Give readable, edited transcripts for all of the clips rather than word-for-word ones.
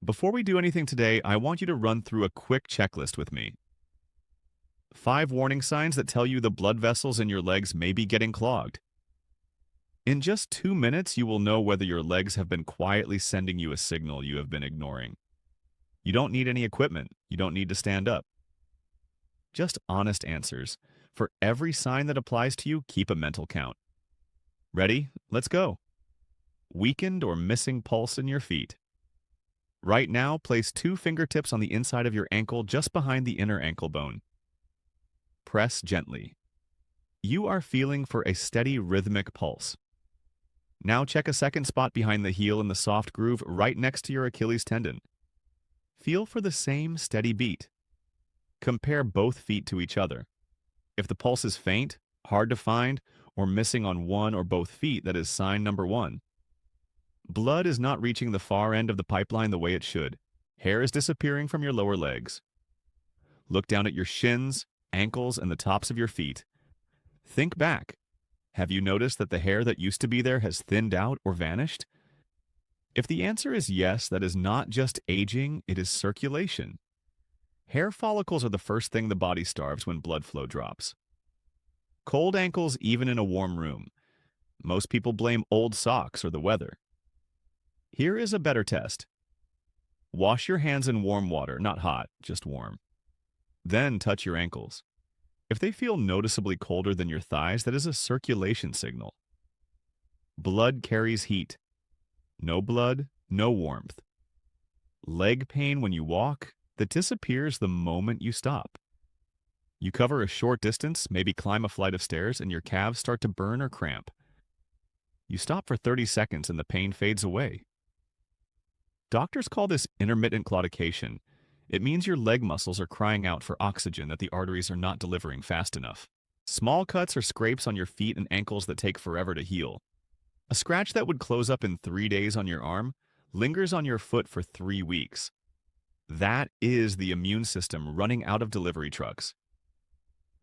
Before we do anything today, I want you to run through a quick checklist with me. 5 warning signs that tell you the blood vessels in your legs may be getting clogged. In just 2 minutes, you will know whether your legs have been quietly sending you a signal you have been ignoring. You don't need any equipment. You don't need to stand up. Just honest answers. For every sign that applies to you, keep a mental count. Ready? Let's go. Weakened or missing pulse in your feet. Right now, place 2 fingertips on the inside of your ankle just behind the inner ankle bone. Press gently. You are feeling for a steady rhythmic pulse. Now check a second spot behind the heel in the soft groove right next to your Achilles tendon. Feel for the same steady beat. Compare both feet to each other. If the pulse is faint, hard to find, or missing on one or both feet, that is sign number 1. Blood is not reaching the far end of the pipeline the way it should. Hair is disappearing from your lower legs. Look down at your shins, ankles, and the tops of your feet. Think back. Have you noticed that the hair that used to be there has thinned out or vanished? If the answer is yes, that is not just aging, it is circulation. Hair follicles are the first thing the body starves when blood flow drops. Cold ankles even in a warm room. Most people blame old socks or the weather. Here is a better test. Wash your hands in warm water, not hot, just warm. Then touch your ankles. If they feel noticeably colder than your thighs, that is a circulation signal. Blood carries heat. No blood, no warmth. Leg pain when you walk, that disappears the moment you stop. You cover a short distance, maybe climb a flight of stairs, and your calves start to burn or cramp. You stop for 30 seconds and the pain fades away. Doctors call this intermittent claudication. It means your leg muscles are crying out for oxygen that the arteries are not delivering fast enough. Small cuts or scrapes on your feet and ankles that take forever to heal. A scratch that would close up in 3 days on your arm lingers on your foot for 3 weeks. That is the immune system running out of delivery trucks.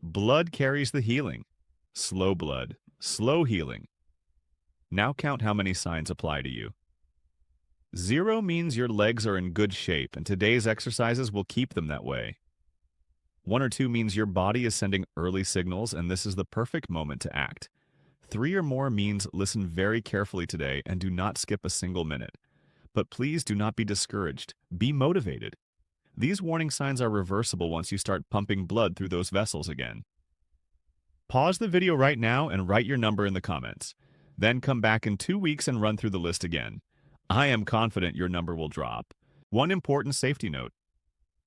Blood carries the healing. Slow blood, slow healing. Now count how many signs apply to you. 0 means your legs are in good shape, and today's exercises will keep them that way. 1 or 2 means your body is sending early signals, and this is the perfect moment to act. 3 or more means listen very carefully today and do not skip a single minute. But please do not be discouraged. Be motivated. These warning signs are reversible once you start pumping blood through those vessels again. Pause the video right now and write your number in the comments. Then come back in 2 weeks and run through the list again. I am confident your number will drop. One important safety note.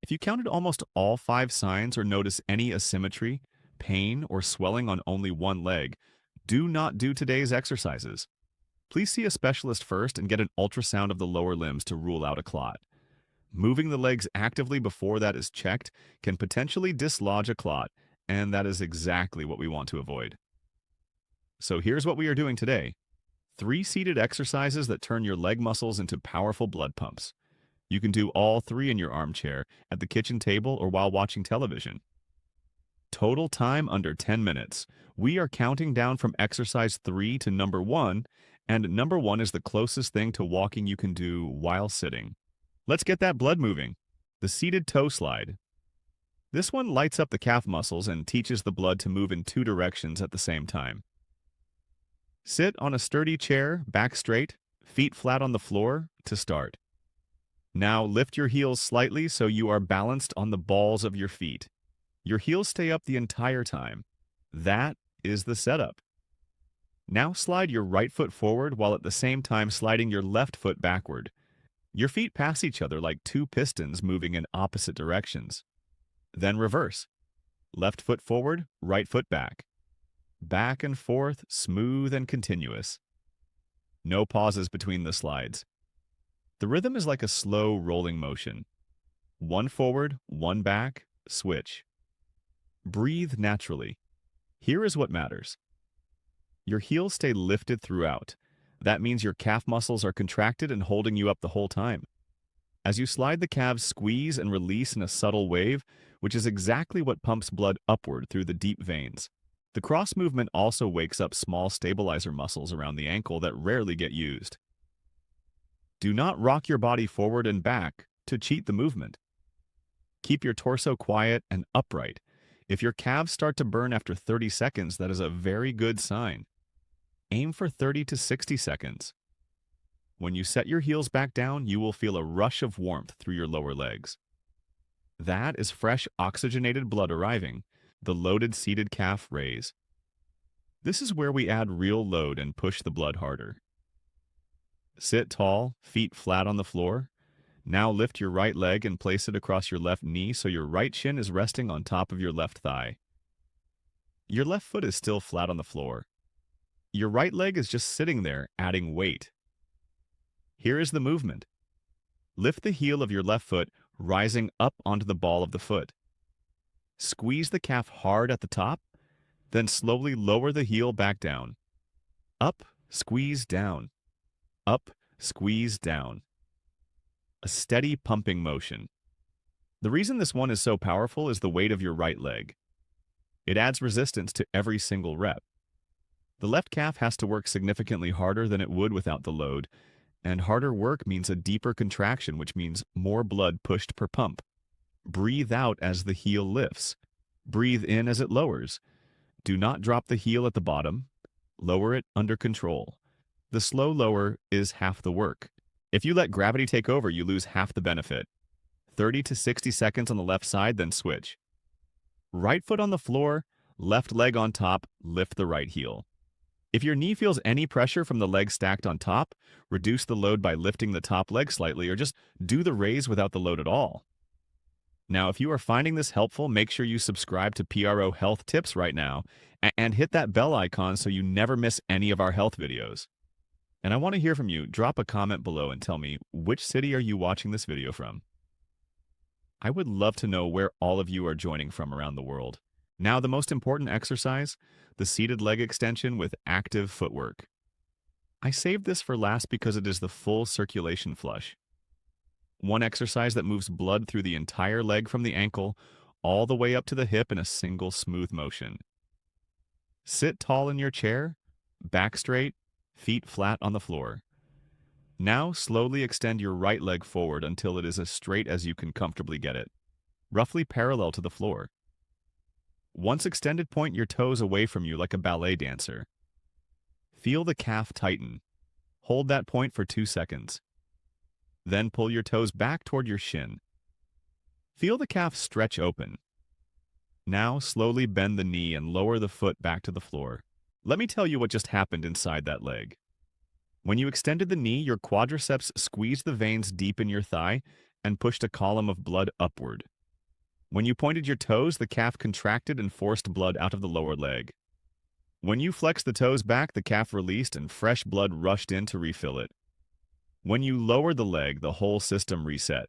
If you counted almost all 5 signs or notice any asymmetry, pain, or swelling on only one leg, do not do today's exercises. Please see a specialist first and get an ultrasound of the lower limbs to rule out a clot. Moving the legs actively before that is checked can potentially dislodge a clot, and that is exactly what we want to avoid. So here's what we are doing today. 3 seated exercises that turn your leg muscles into powerful blood pumps. You can do all 3 in your armchair, at the kitchen table, or while watching television. Total time under 10 minutes. We are counting down from exercise 3 to number 1, and number 1 is the closest thing to walking you can do while sitting. Let's get that blood moving. The seated toe slide. This one lights up the calf muscles and teaches the blood to move in 2 directions at the same time. Sit on a sturdy chair, back straight, feet flat on the floor to start. Now lift your heels slightly so you are balanced on the balls of your feet. Your heels stay up the entire time. That is the setup. Now slide your right foot forward while at the same time sliding your left foot backward. Your feet pass each other like 2 pistons moving in opposite directions. Then reverse. Left foot forward, right foot back. Back and forth, smooth and continuous. No pauses between the slides. The rhythm is like a slow rolling motion. 1 forward, 1 back, switch. Breathe naturally. Here is what matters. Your heels stay lifted throughout. That means your calf muscles are contracted and holding you up the whole time. As you slide, the calves squeeze and release in a subtle wave, which is exactly what pumps blood upward through the deep veins. The cross movement also wakes up small stabilizer muscles around the ankle that rarely get used. Do not rock your body forward and back to cheat the movement. Keep your torso quiet and upright. If your calves start to burn after 30 seconds, that is a very good sign. Aim for 30 to 60 seconds. When you set your heels back down, you will feel a rush of warmth through your lower legs. That is fresh oxygenated blood arriving, the loaded seated calf raise. This is where we add real load and push the blood harder. Sit tall, feet flat on the floor. Now lift your right leg and place it across your left knee so your right shin is resting on top of your left thigh. Your left foot is still flat on the floor. Your right leg is just sitting there, adding weight. Here is the movement. Lift the heel of your left foot, rising up onto the ball of the foot. Squeeze the calf hard at the top, then slowly lower the heel back down. Up, squeeze down. Up, squeeze down. A steady pumping motion. The reason this one is so powerful is the weight of your right leg. It adds resistance to every single rep. The left calf has to work significantly harder than it would without the load, and harder work means a deeper contraction, which means more blood pushed per pump. Breathe out as the heel lifts. Breathe in as it lowers. Do not drop the heel at the bottom. Lower it under control. The slow lower is half the work. If you let gravity take over, you lose half the benefit. 30 to 60 seconds on the left side, then switch. Right foot on the floor, left leg on top, lift the right heel. If your knee feels any pressure from the leg stacked on top, reduce the load by lifting the top leg slightly or just do the raise without the load at all. Now, if you are finding this helpful, make sure you subscribe to PRO Health Tips right now and hit that bell icon so you never miss any of our health videos. And I want to hear from you. Drop a comment below and tell me, which city are you watching this video from? I would love to know where all of you are joining from around the world. Now, the most important exercise, the seated leg extension with active footwork. I saved this for last because it is the full circulation flush. One exercise that moves blood through the entire leg from the ankle all the way up to the hip in a single smooth motion. Sit tall in your chair, back straight, feet flat on the floor. Now slowly extend your right leg forward until it is as straight as you can comfortably get it, roughly parallel to the floor. Once extended, point your toes away from you like a ballet dancer. Feel the calf tighten. Hold that point for 2 seconds. Then pull your toes back toward your shin. Feel the calf stretch open. Now slowly bend the knee and lower the foot back to the floor. Let me tell you what just happened inside that leg. When you extended the knee, your quadriceps squeezed the veins deep in your thigh and pushed a column of blood upward. When you pointed your toes, the calf contracted and forced blood out of the lower leg. When you flexed the toes back, the calf released and fresh blood rushed in to refill it. When you lowered the leg, the whole system reset.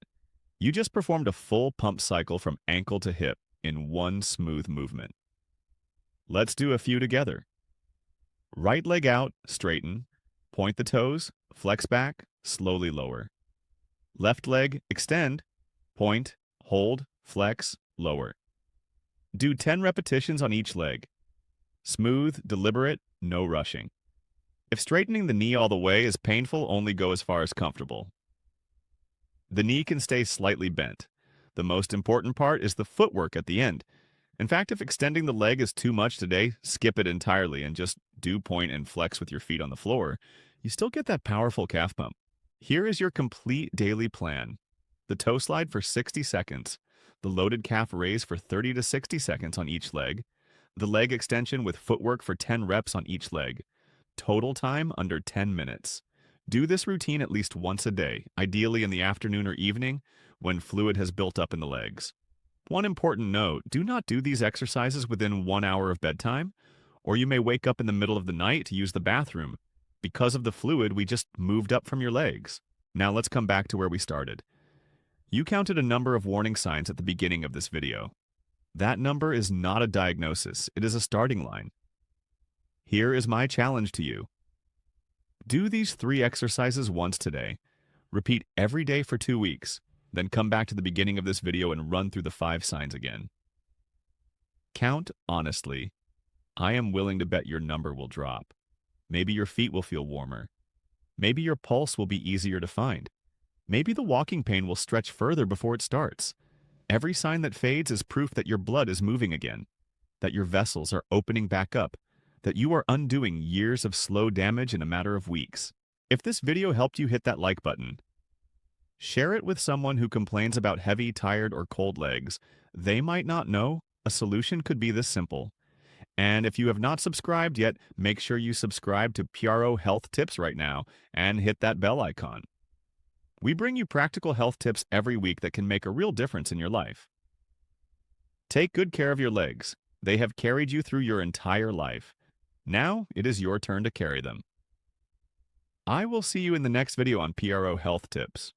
You just performed a full pump cycle from ankle to hip in one smooth movement. Let's do a few together. Right leg out, straighten, point the toes, flex back, slowly lower. Left leg, extend, point, hold, flex, lower. Do 10 repetitions on each leg. Smooth, deliberate, no rushing. If straightening the knee all the way is painful, only go as far as comfortable. The knee can stay slightly bent. The most important part is the footwork at the end. In fact, if extending the leg is too much today, skip it entirely and just do point and flex with your feet on the floor. You still get that powerful calf pump. Here is your complete daily plan. The toe slide for 60 seconds, the loaded calf raise for 30 to 60 seconds on each leg, the leg extension with footwork for 10 reps on each leg. Total time under 10 minutes. Do this routine at least once a day, ideally in the afternoon or evening when fluid has built up in the legs. One important note, do not do these exercises within 1 hour of bedtime, or you may wake up in the middle of the night to use the bathroom. Because of the fluid, we just moved up from your legs. Now let's come back to where we started. You counted a number of warning signs at the beginning of this video. That number is not a diagnosis, it is a starting line. Here is my challenge to you. Do these 3 exercises once today. Repeat every day for 2 weeks. Then come back to the beginning of this video and run through the 5 signs again. Count honestly. I am willing to bet your number will drop. Maybe your feet will feel warmer. Maybe your pulse will be easier to find. Maybe the walking pain will stretch further before it starts. Every sign that fades is proof that your blood is moving again, that your vessels are opening back up, that you are undoing years of slow damage in a matter of weeks. If this video helped you, hit that like button. Share it with someone who complains about heavy, tired, or cold legs. They might not know a solution could be this simple. And if you have not subscribed yet, make sure you subscribe to PRO Health Tips right now and hit that bell icon. We bring you practical health tips every week that can make a real difference in your life. Take good care of your legs. They have carried you through your entire life. Now it is your turn to carry them. I will see you in the next video on PRO Health Tips.